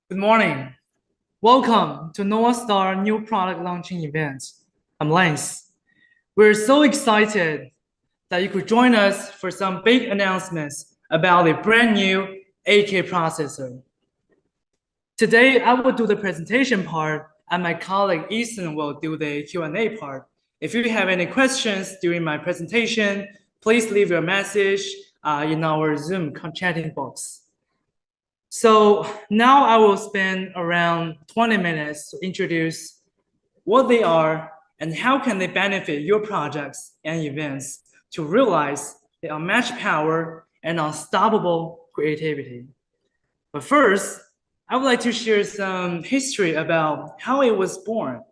Good morning. Welcome to NovaStar new product launching event. I'm Lance. We're so excited that you could join us for some big announcements about a brand new 8K processor. Today, I will do the presentation part, and my colleague Ethan will do the Q&A part. If you have any questions during my presentation, please leave your message in our Zoom chatting box. So now I will spend around 20 minutes to introduce what they are and how can they benefit your projects and events to realize the unmatched power and unstoppable creativity. But first, I would like to share some history about how it was born.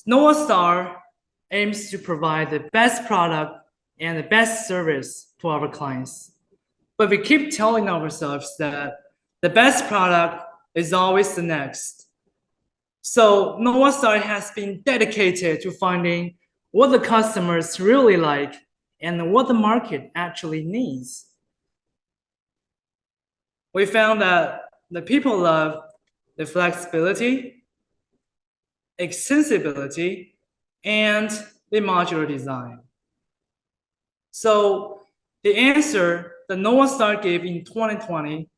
NovaStar aims to provide the best product and the best service to our clients. But we keep telling ourselves that the best product is always the next. So NovaStar has been dedicated to finding what the customers really like and what the market actually needs. We found that the people love the flexibility, extensibility, and the modular design. So the answer that NovaStar gave in 2020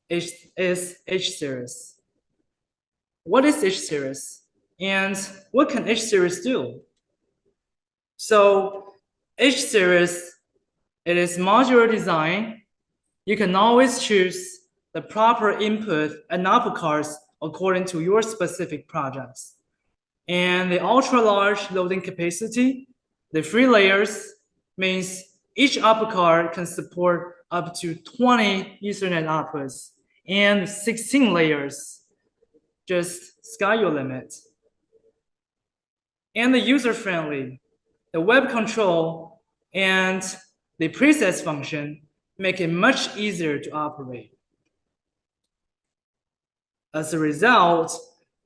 is H-Series. What is H-Series? And what can H-Series do? So H-Series, it is modular design. You can always choose the proper input and output cards according to your specific projects. And the ultra-large loading capacity, the 3 layers, means each output card can support up to 20 Ethernet outputs and 16 layers. Just sky your limit. And the user-friendly, the web control and the presets function make it much easier to operate. As a result,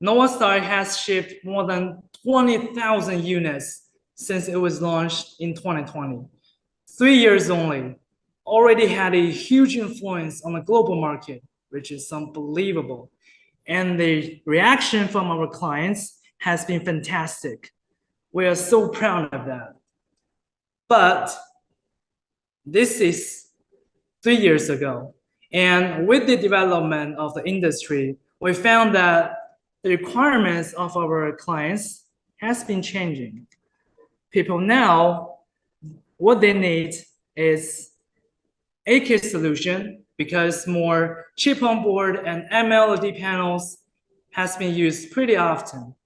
NovaStar has shipped more than 20,000 units since it was launched in 2020. 3 years only, already had a huge influence on the global market, which is unbelievable. And the reaction from our clients has been fantastic. We are so proud of that. But this is 3 years ago. And with the development of the industry, we found that the requirements of our clients has been changing. People now, what they need is 8K solution because more chip on board and MLED panels has been used pretty often.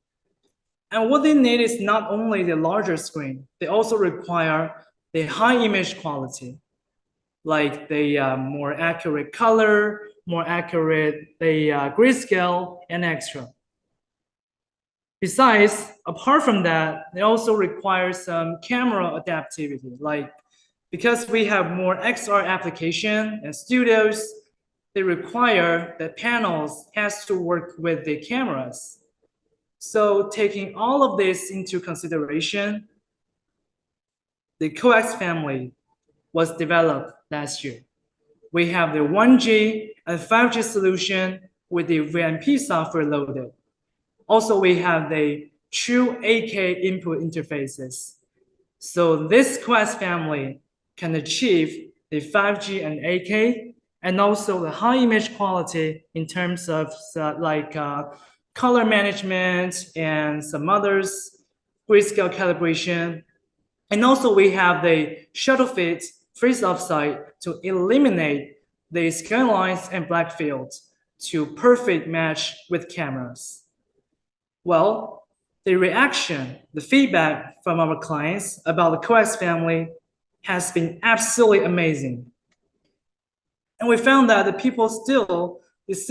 And what they need is not only the larger screen, they also require the high image quality, like the more accurate color, more accurate the grayscale and extra. Besides, apart from that, they also require some camera adaptivity, like because we have more XR application and studios, they require that panels has to work with the cameras. So taking all of this into consideration, the coex family was developed last year. We have the 1G and 5G solution with the VMP software loaded. Also, we have the true 8K input interfaces. So this coex family can achieve the 5G and 8K and also the high image quality in terms of color management and some others, grayscale calibration. And also we have the shuttle fit freeze offside to eliminate the scan lines and black fields to perfect match with cameras. Well, the reaction, the feedback from our clients about the coex family has been absolutely amazing. And we found that the people still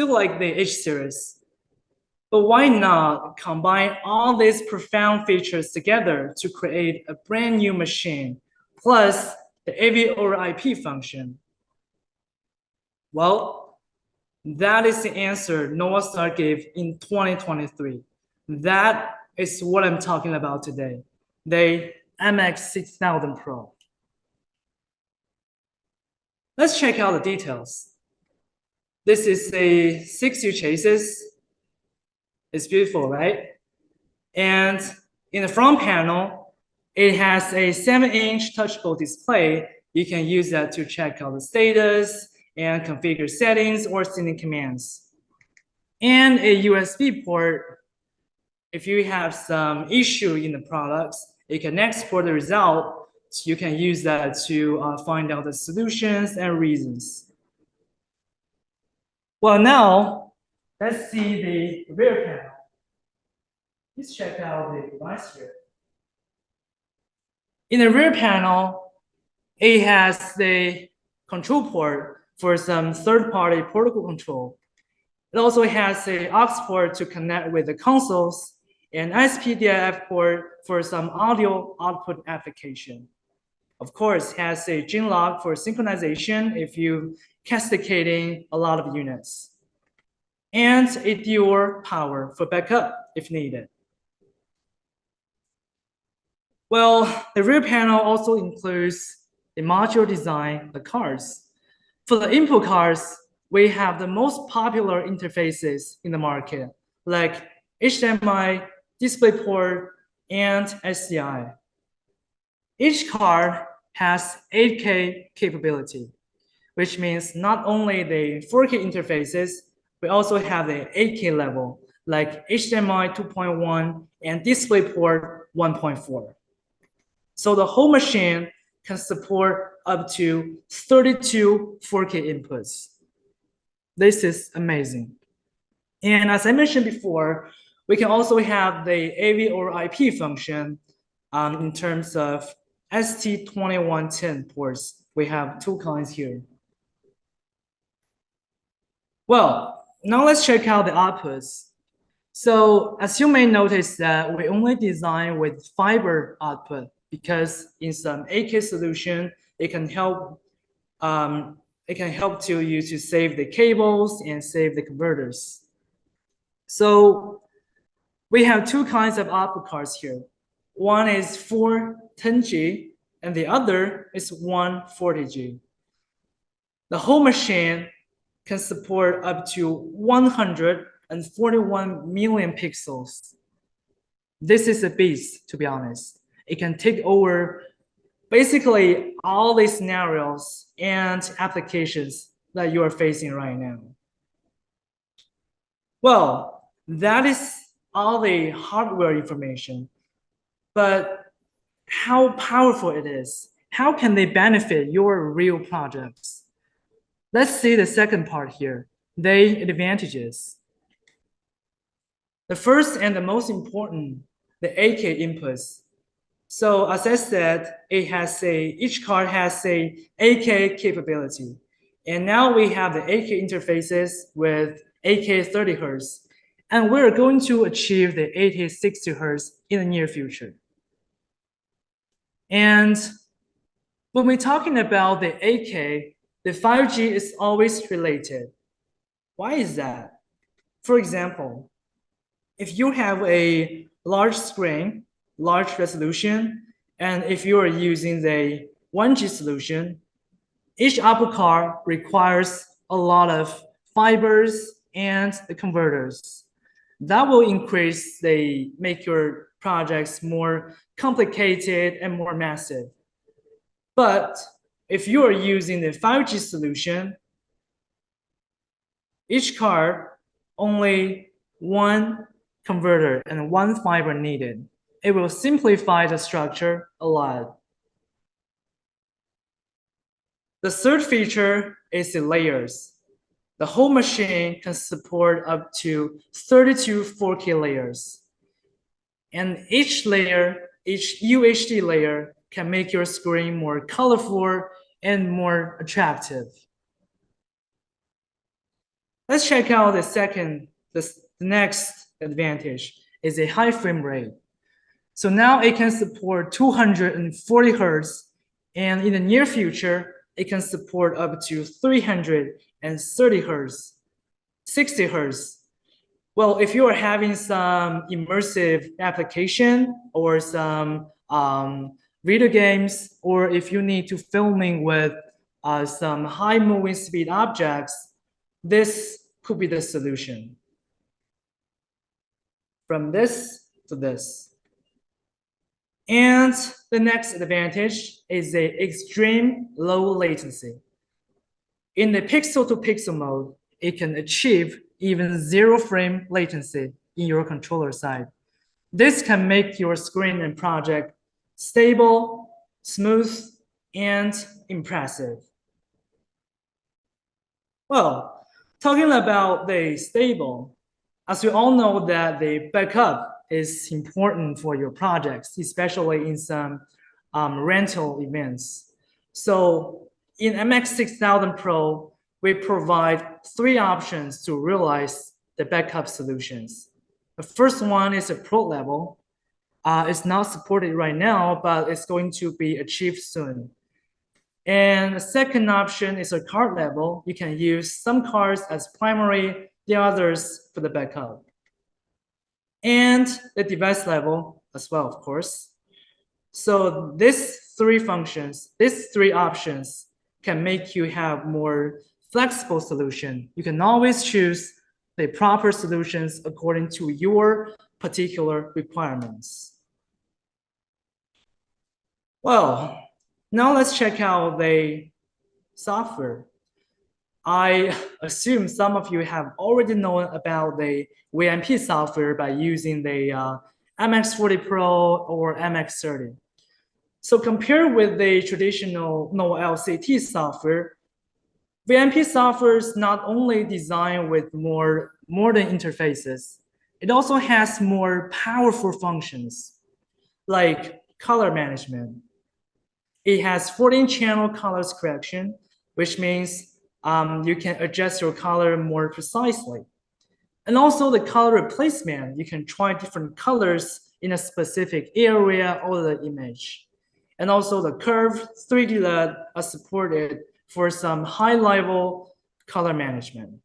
like the H-Series. But why not combine all these profound features together to create a brand new machine, plus the AV over IP function? Well, that is the answer NovaStar gave in 2023. That is what I'm talking about today, the MX6000 Pro. Let's check out the details. This is a 6U chassis. It's beautiful, right? And in the front panel, it has a 7-inch touchable display. You can use that to check out the status and configure settings or sending commands. And a USB port. If you have some issue in the products, you can export the result. So you can use that to find out the solutions and reasons. Well, now let's see the rear panel. Let's check out the device here. In the rear panel, it has the control port for some third-party protocol control. It also has an aux port to connect with the consoles and SPDIF port for some audio output application. Of course, it has a gin lock for synchronization if you're cascading a lot of units. And a dual power for backup if needed. Well, the rear panel also includes the module design, the cards. For the input cards, we have the most popular interfaces in the market, like HDMI, DisplayPort, and SDI. Each card has 8K capability, which means not only the 4K interfaces, we also have the 8K level, like HDMI 2.1 and DisplayPort 1.4. So the whole machine can support up to 32 4K inputs. This is amazing. And as I mentioned before, we can also have the AV or IP function in terms of ST2110 ports. We have 2 kinds here. Well, now let's check out the outputs. So as you may notice that we only design with fiber output because in some 8K solution, it can help to you to save the cables and save the converters. So we have 2 kinds of output cards here. One is 410G and the other is 140G. The whole machine can support up to 141 million pixels. This is a beast, to be honest. It can take over basically all the scenarios and applications that you are facing right now. Well, that is all the hardware information, but how powerful it is, how can they benefit your real projects? Let's see the second part here, the advantages. The first and the most important, the 8K inputs. So as I said, each card has a 8K capability. And now we have the 8K interfaces with 8K 30 Hertz. And we're going to achieve the 8K 60 Hertz in the near future. And when we're talking about the 8K, the 5G is always related. Why is that? For example, if you have a large screen, large resolution, and if you are using the 1G solution, each output card requires a lot of fibers and the converters. That will make your projects more complicated and more massive. But if you are using the 5G solution, each card only 1 converter and 1 fiber needed. It will simplify the structure a lot. The third feature is the layers. The whole machine can support up to 32 4K layers. And each layer, each UHD layer can make your screen more colorful and more attractive. Let's check out the next advantage is a high frame rate. So now it can support 240 Hertz, and in the near future, it can support up to 330 Hertz, 60 Hertz. Well, if you are having some immersive application or some video games, or if you need to filming with some high moving speed objects, this could be the solution. From this to this. And the next advantage is the extreme low latency. In the pixel-to-pixel mode, it can achieve even 0 frame latency in your controller side. This can make your screen and project stable, smooth, and impressive. Well, talking about the stable, as you all know that the backup is important for your projects, especially in some rental events. So in MX6000 Pro, we provide 3 options to realize the backup solutions. The first one is a pro level. It's not supported right now, but it's going to be achieved soon. And the second option is a card level. You can use some cards as primary, the others for the backup. And the device level as well, of course. So these 3 functions, these 3 options can make you have more flexible solution. You can always choose the proper solutions according to your particular requirements. Well, now let's check out the software. I assume some of you have already known about the VMP software by using the MX40 Pro or MX30. So compared with the traditional NovaLCT software, VMP software is not only designed with more modern interfaces, it also has more powerful functions like color management. It has 14-channel colors correction, which means you can adjust your color more precisely. And also the color replacement, you can try different colors in a specific area of the image. And also the curved 3D LED are supported for some high-level color management.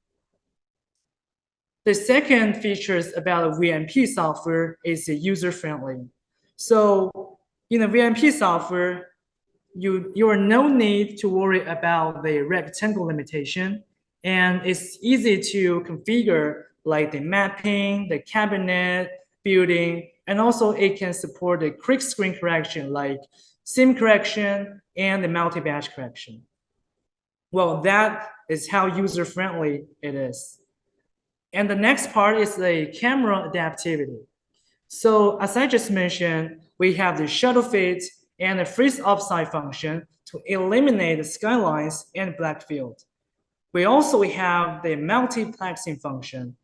The second features about VMP software is user-friendly. So in the VMP software, you are no need to worry about the rectangle limitation, and it's easy to configure like the mapping, the cabinet, building, and also it can support the quick screen correction like seam correction and the multi-batch correction. Well, that is how user-friendly it is. And the next part is the camera adaptivity. So as I just mentioned, we have the shutter fit and the freeze offside function to eliminate the skylines and black field. We also have the multiplexing function.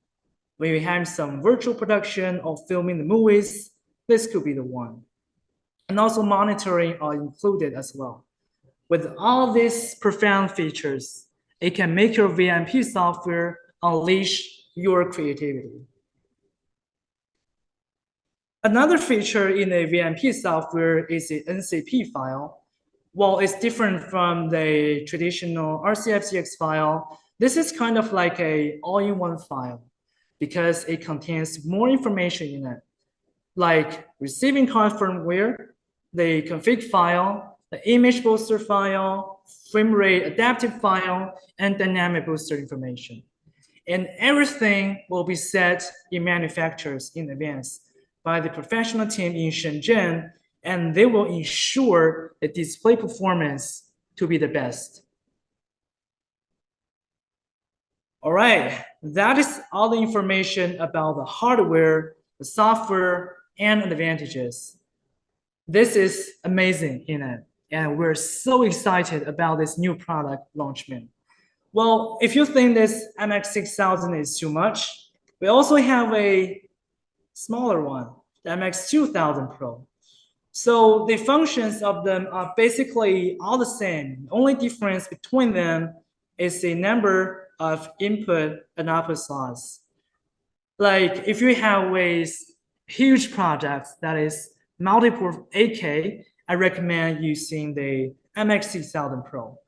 When we have some virtual production or filming the movies, this could be the one. And also monitoring are included as well. With all these profound features, it can make your VMP software unleash your creativity. Another feature in the VMP software is the NCP file. While it's different from the traditional RCFCX file, this is kind of like a all-in-one file because it contains more information in it, like receiving card firmware, the config file, the image booster file, frame rate adaptive file, and dynamic booster information. And everything will be set in manufacturers in advance by the professional team in Shenzhen, and they will ensure the display performance to be the best. All right, that is all the information about the hardware, the software, and advantages. This is amazing in it, and we're so excited about this new product launchment. Well, if you think this MX6000 is too much, we also have a smaller one, the MX2000 Pro. So the functions of them are basically all the same. The only difference between them is the number of input and output slots. Like if you have a huge project that is multiple 8K, I recommend using the MX6000 Pro.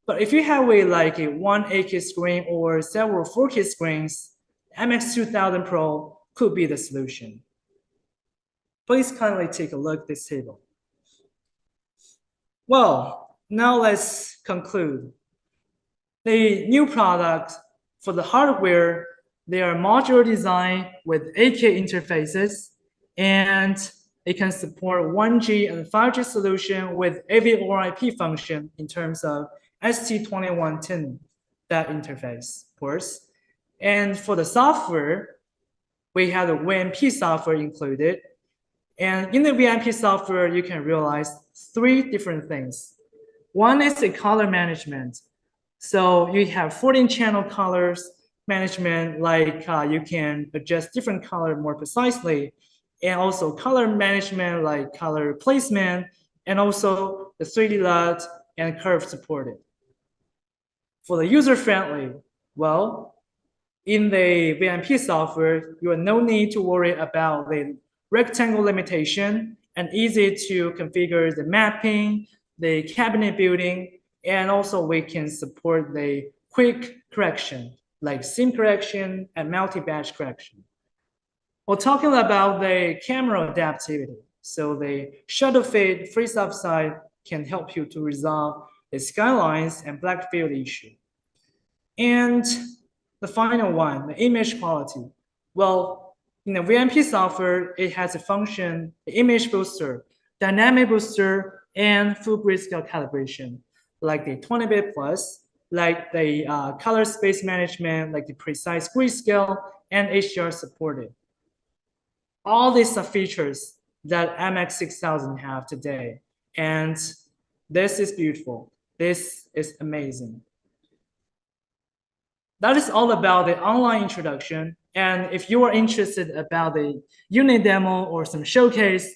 But if you have like a one 8K screen or several 4K screens, MX2000 Pro could be the solution. Please kindly take a look at this table. Well, now let's conclude. The new product For the hardware, they are modular design with AK interfaces, and it can support 1G and 5G solution with AV over IP function in terms of ST2110, that interface, of course. And for the software, we have the WMP software included. And in the WMP software, you can realize three different things. One is the color management. So you have 14 channel colors management, like you can adjust different color more precisely, and also color management, like color placement, and also the 3D LUT and curve supported. For the user-friendly, well, in the VMP software, you have no need to worry about the rectangle limitation and easy to configure the mapping, the cabinet building, and also we can support the quick correction, like seam correction and multi-batch correction. We're talking about the camera adaptivity. So the shutter fade freeze-up side can help you to resolve the skylines and black field issue. And the final one, the image quality. Well, in the VMP software, it has a function, the image booster, dynamic booster, and full grayscale calibration, like the 20-bit plus, like the color space management, like the precise grayscale, and HDR supported. All these are features that MX6000 have today. And this is beautiful. This is amazing. That is all about the online introduction. And if you are interested about the unit demo or some showcase,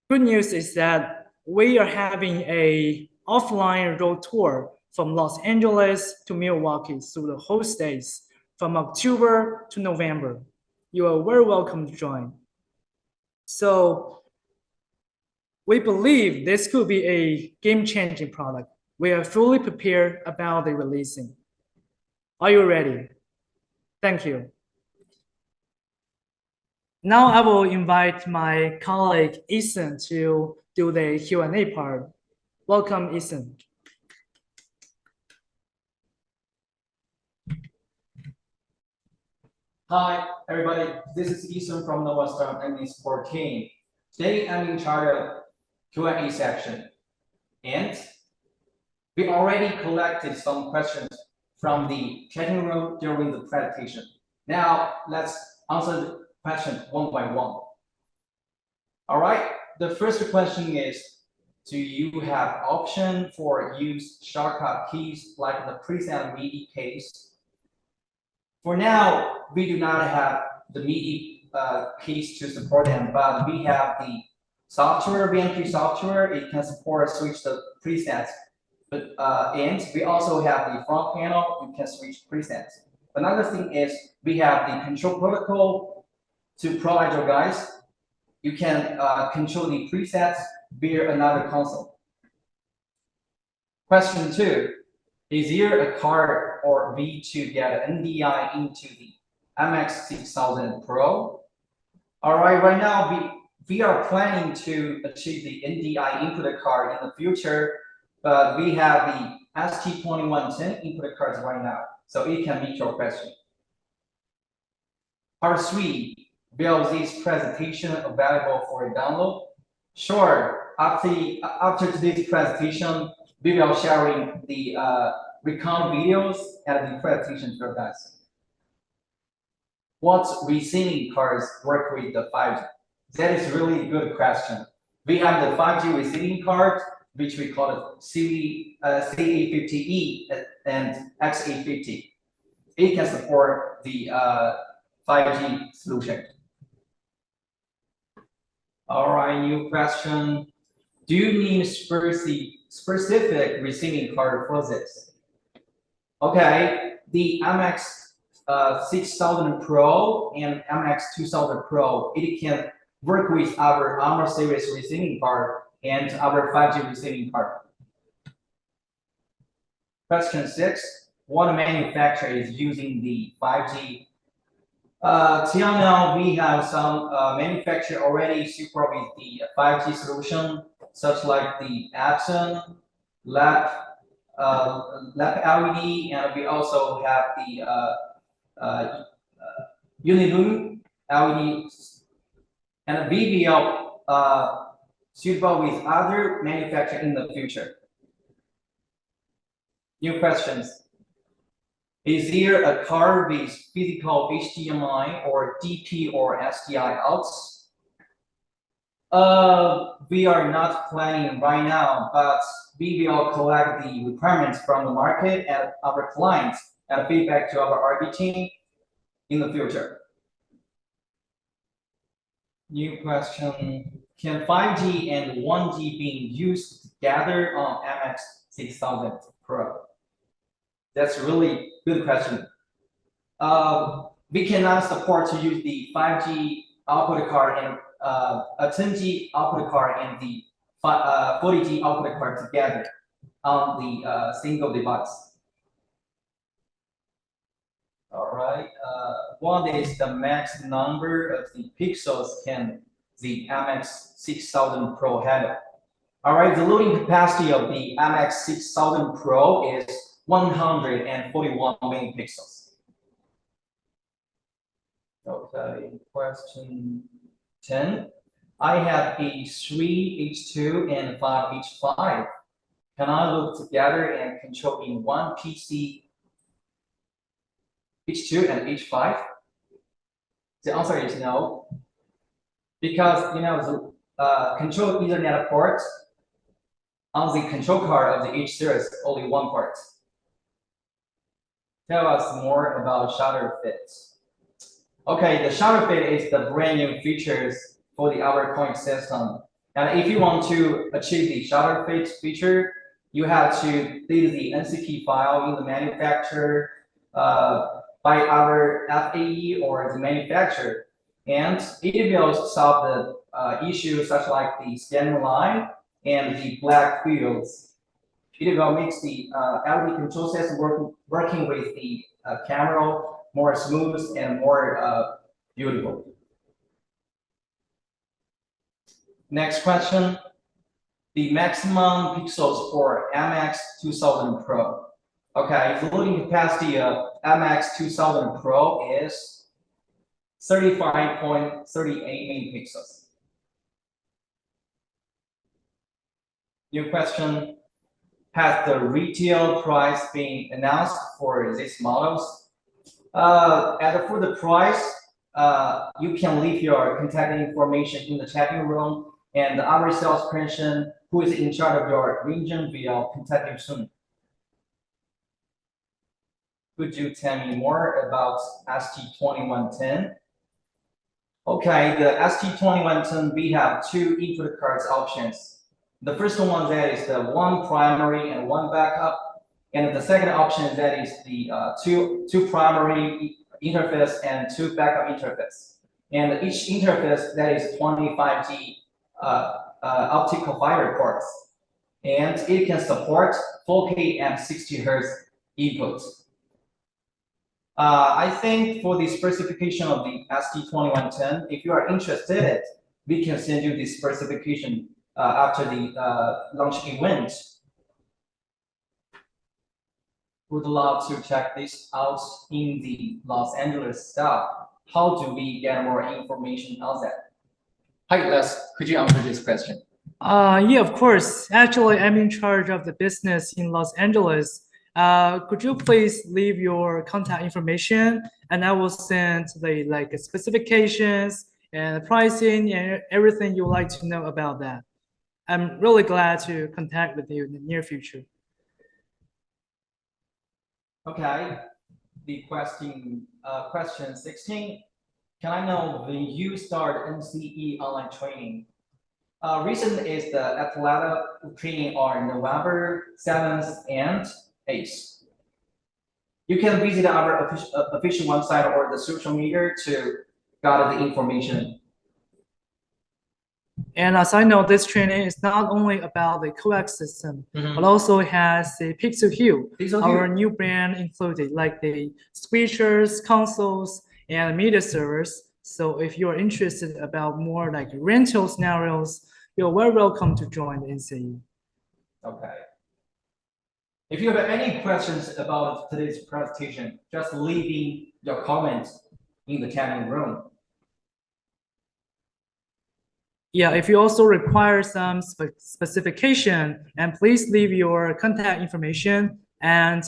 good news is that we are having a offline road tour from Los Angeles to Milwaukee through the whole states from October to November. You are very welcome to join. So we believe this could be a game-changing product. We are fully prepared about the releasing. Are you ready? Thank you. Now I will invite my colleague Ethan to do the Q&A part. Welcome, Ethan. Hi, everybody. This is Ethan from NovaStar MX14. Today, I'm in charge of Q&A section. And we already collected some questions from the chatting room during the presentation. Now, let's answer the question one by one. All right, the first question is, do you have option for use shortcut keys like the preset MIDI case? For now, we do not have the MIDI keys to support them, but we have the software, VMP software. It can support switch the presets. But and we also have the front panel. You can switch presets. Another thing is we have the control protocol to provide you guys. You can control the presets via another console. Question 2. Is there a card or way to get NDI into the MX6000 Pro? All right, right now we are planning to achieve the NDI input card in the future, but we have the ST2110 input cards right now, so it can meet your question. Part 3, will this presentation available for download? Sure, after today's presentation, we will sharing the recount videos and the presentation for guys. What receiving cards work with the 5G? That is really a good question. We have the 5G receiving card, which we call it CA50E and XA50. It can support the 5G solution. All right, new question. Do you need specific receiving card for this? Okay, the MX6000 Pro and MX2000 Pro, it can work with our Armor series receiving card and our 5G receiving card. Question 6, what manufacturer is using the 5G? Till now, we have some manufacturer already support with the 5G solution, such like the Epson, Lab, lap LED, and we also have the Unilum LED and VVL suitable with other manufacturers in the future. New questions. Is there a card with physical HDMI or DP or SDI outs? We are not planning right now, but we will collect the requirements from the market and our clients and feedback to our R&D team in the future. New question. Can 5G and 1G being used together on MX6000 Pro? That's a really good question. We cannot support to use the 5G output card and a 10G output card and the 40G output card together on the single device. All right. What is the max number of the pixels can the MX6000 Pro handle? All right. The loading capacity of the MX6000 Pro is 141 million pixels. Okay. Question 10. I have H3, H2, and 5, H5. Can I look together and control in one PC H2 and H5? The answer is no, because the control Ethernet port on the control card of the H series is only one port. Tell us more about shutter fit. Okay, the shutter fit is the brand new features for the our coex system. And if you want to achieve the shutter fit feature, you have to leave the NCP file in the manufacturer by our FAE or the manufacturer, and it will solve the issues such like the scanning line and the black fields. It will make the LED control system working with the camera more smooth and more beautiful. Next question. The maximum pixels for MX6000 Pro. Okay, the loading capacity of MX6000 Pro is 35.38 million pixels. New question. Has the retail price been announced for these models? As for the price, you can leave your contact information in the chatting room, and our salesperson who is in charge of your region will contact you soon. Could you tell me more about ST2110? Okay, the ST2110, we have two input cards options. The first one that is the one primary and one backup, and the second option that is the two primary interface and two backup interface. And each interface that is 25G optical fiber ports, and it can support 4K and 60 Hz input. I think for the specification of the ST2110, if you are interested, we can send you the specification after the launch event. Would love to check this out in the Los Angeles style. How do we get more information on that? Hi, Les, could you answer this question? Yeah, of course. Actually, I'm in charge of the business in Los Angeles. Could you please leave your contact information, and I will send the specifications and pricing and everything you would like to know about that. I'm really glad to contact with you in the near future. Okay. The question 16. Can I know when you start NCE online training? Recent is the Atlanta training on November 7th and 8th. You can visit our official website or the social media to gather the information. And as I know, this training is not only about the coex system, but also has the Pixel Hue, our new brand included, like the switchers, consoles, and media servers. So if you are interested about more like rental scenarios, you're very welcome to join the NCE. Okay. If you have any questions about today's presentation, just leaving your comments in the chatting room. Yeah, if you also require some specification, and please leave your contact information, and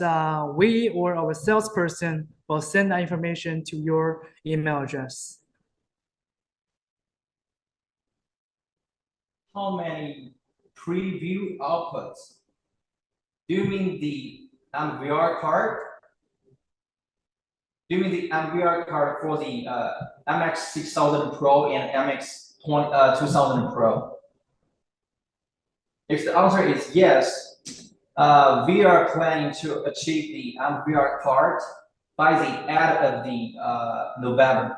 we or our salesperson will send that information to your email address. How many preview outputs? Do you mean the MVR card? Do you mean the MVR card for the MX6000 Pro and MX2000 Pro? If the answer is yes, we are planning to achieve the MVR card by the end of the November.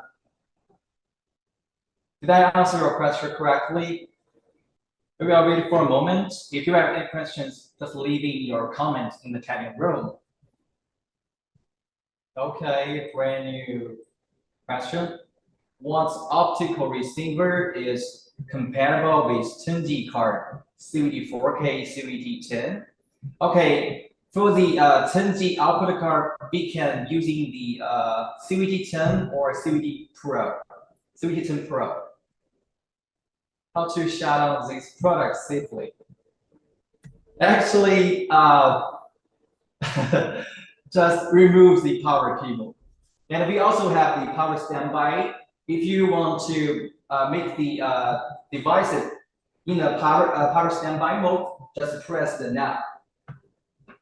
Did I answer your question correctly? We are waiting for a moment. If you have any questions, just leaving your comments in the chatting room. Okay, brand new question. What optical receiver is compatible with 10G card, CVT 4K, CVT 10? Okay, for the 10G output card, we can using the CVT 10 or CVT Pro, CVT 10 Pro. How to shut down these products safely? Actually, just remove the power cable. And we also have the power standby. If you want to make the devices in a power standby mode, just press the knob.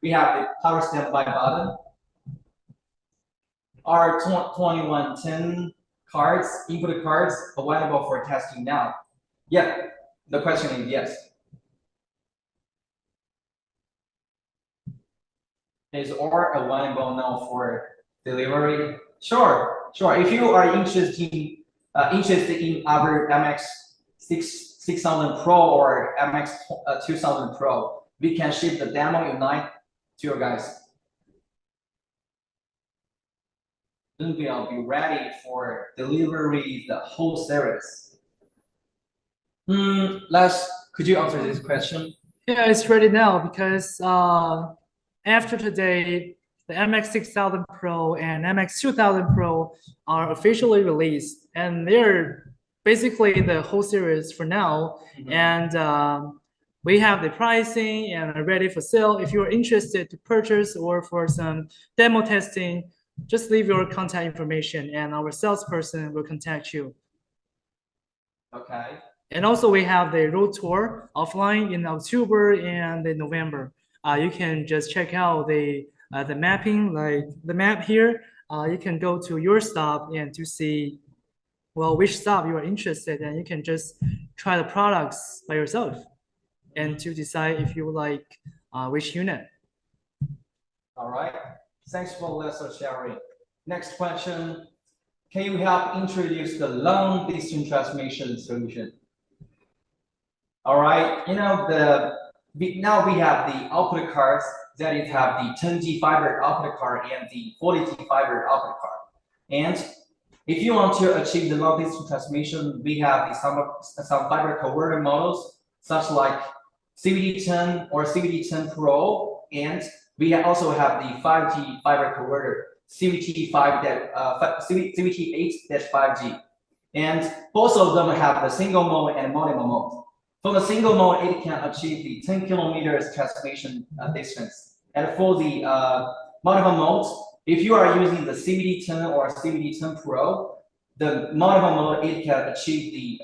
We have the power standby button. Our 2110 cards, input cards, available for testing now. Yeah, the question is yes. Is OR available now for delivery? Sure. If you are interested in our MX6000 Pro or MX2000 Pro, we can ship the demo unite to you guys. Then we'll be ready for delivery the whole series. Could you answer this question? Yeah, it's ready now because after today, the MX6000 Pro and MX2000 Pro are officially released, and they're basically the whole series for now. And we have the pricing and are ready for sale. If you're interested to purchase or for some demo testing, just leave your contact information and our salesperson will contact you. Okay. And also we have the road tour offline in October and in November. You can just check out the mapping, like the map here. You can go to your stop and to see, well, which stop you are interested in. You can just try the products by yourself and to decide if you like which unit. All right. Thanks for lesson sharing. Next question. Can you help introduce the long distance transmission solution? All right. You know, now we have the output cards that is have the 10G fiber output card and the 40G fiber output card. And if you want to achieve the long distance transmission, we have some fiber converter models, such like CVT10 or CVT10 Pro, and we also have the 5G fiber converter, CVT8-5G. And both of them have the single mode and multiple mode. For the single mode, it can achieve the 10 kilometers transmission distance. And for the multiple mode, if you are using the CVT10 or CVT10 Pro, the multiple mode, it can achieve the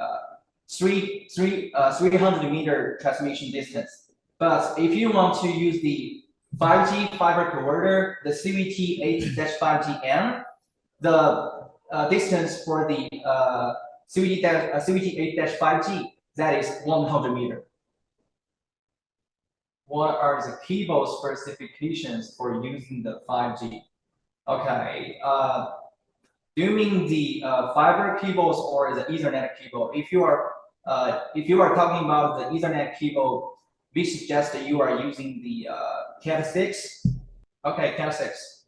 300 meter transmission distance. But if you want to use the 5G fiber converter, the CVT8-5GM, the distance for the CVT8-5G, that is 100 meter. What are the cable specifications for using the 5G? Okay, do you mean the fiber cables or the Ethernet cable? If you are talking about the Ethernet cable, we suggest that you are using the Cat 6. Okay, Cat 6.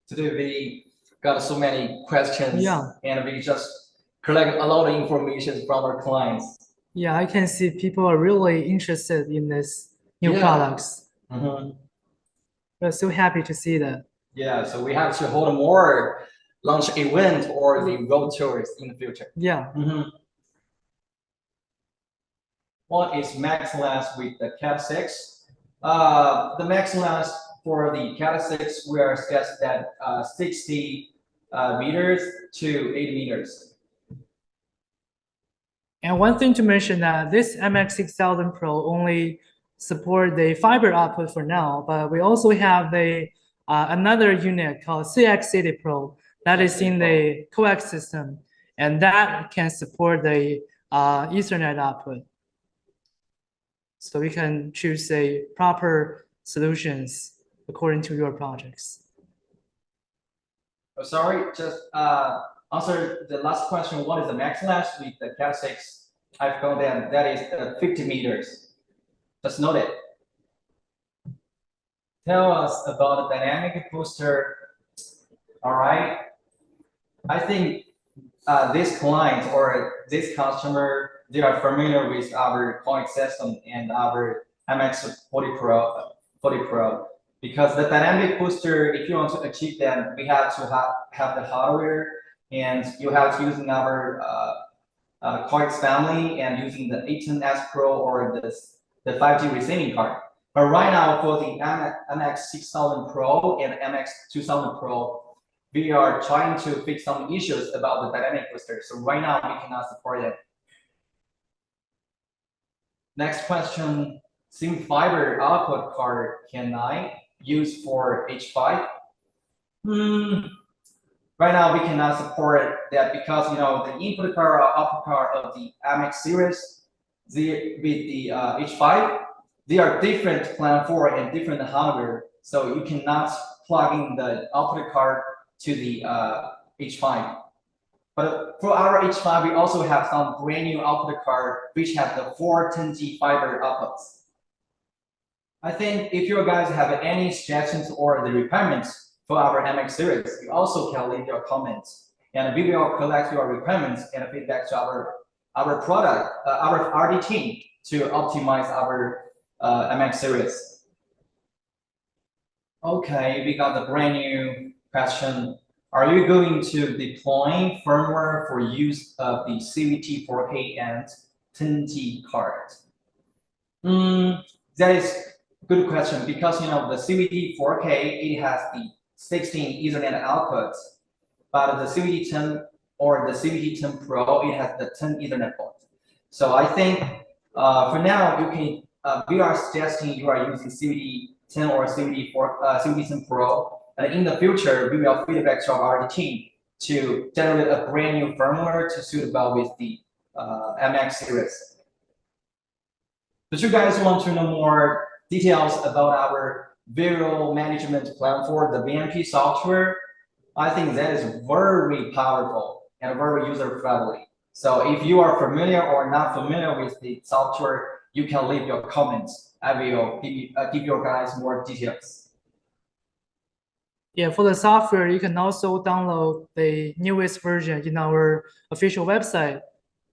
Today we got so many questions, and we just collect a lot of information from our clients. Yeah, I can see people are really interested in this new products. We're so happy to see that. Yeah, so we have to hold more launch event or the road tours in the future. Yeah. What is max last with the Cat 6? The max last for the Cat 6, we are suggesting that 60 meters to 80 meters. And one thing to mention that this MX6000 Pro only support the fiber output for now, but we also have the another unit called CX80 Pro that is in the coex system, and that can support the Ethernet output. So we can choose a proper solutions according to your projects. Oh, sorry, just answer the last question. What is the max last with the Cat 6? I found that is 50 meters. Just note it. Tell us about the dynamic booster. All right. I think this client or this customer, they are familiar with our coex system and our MX40 Pro, because the dynamic booster, if you want to achieve them, we have to have the hardware, and you have to using our coex family and using the A10S Pro or the 5G receiving card. But right now for the MX6000 Pro and MX2000 Pro, we are trying to fix some issues about the dynamic booster. So right now we cannot support it. Next question, SIM fiber output card can I use for H5? Right now we cannot support that because the input card or output card of the MX series, with the H5, they are different platform and different hardware. So you cannot plug in the output card to the H5. But for our H5, we also have some brand new output card which have the 410G fiber outputs. I think if you guys have any suggestions or the requirements for our MX series, you also can leave your comments, and we will collect your requirements and feedback to our product, our RD team to optimize our MX series. Okay, we got the brand new question. Are you going to deploy firmware for use of the CVT 4K and 10G card? That is a good question because the CVT 4K, it has the 16 Ethernet outputs, but the CVT 10 or the CVT 10 Pro, it has the 10 Ethernet port. So I think for now you can we are suggesting you are using CVT 10 or CVT 10 Pro. And in the future, we will feedback to our team to generate a brand new firmware to suitable with the MX series. But you guys want to know more details about our video management platform, the VMP software? I think that is very powerful and very user-friendly. So if you are familiar or not familiar with the software, you can leave your comments. I will give you guys more details. Yeah, for the software, you can also download the newest version in our official website.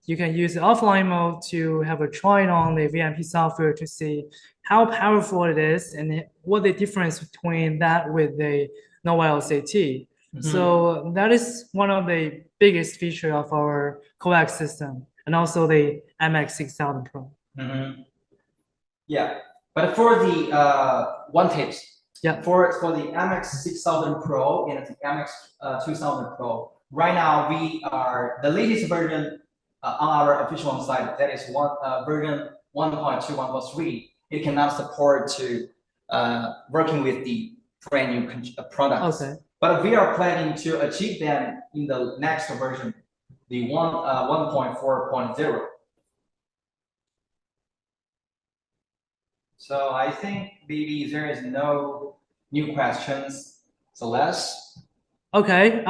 You can use the offline mode to have a try on the VMP software to see how powerful it is and what the difference between that with the NovaStar. So that is one of the biggest feature of our coax system, and also the MX6000 Pro. Yeah, but for the one tips. Yeah. For the MX6000 Pro and the MX2000 Pro, right now we are the latest version on our official site. That is version 1.2, 1.3. It cannot support to working with the brand new products. Okay. But we are planning to achieve them in the next version, the 1.4.0. So I think maybe there is no new questions. So let's. Okay.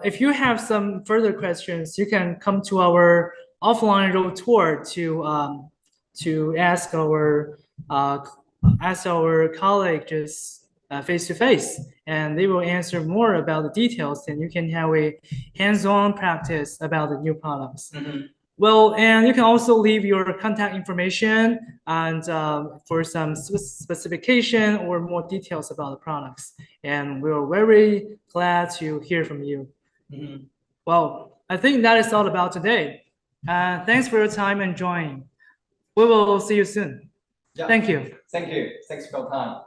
If you have some further questions, you can come to our offline road tour to ask our colleague just face to face, and they will answer more about the details, and you can have a hands-on practice about the new products. Well, and you can also leave your contact information and for some specification or more details about the products. And we're very glad to hear from you. Well, I think that is all about today. Thanks for your time and joining. We will see you soon. Yeah. Thank you. Thank you. Thanks for your time.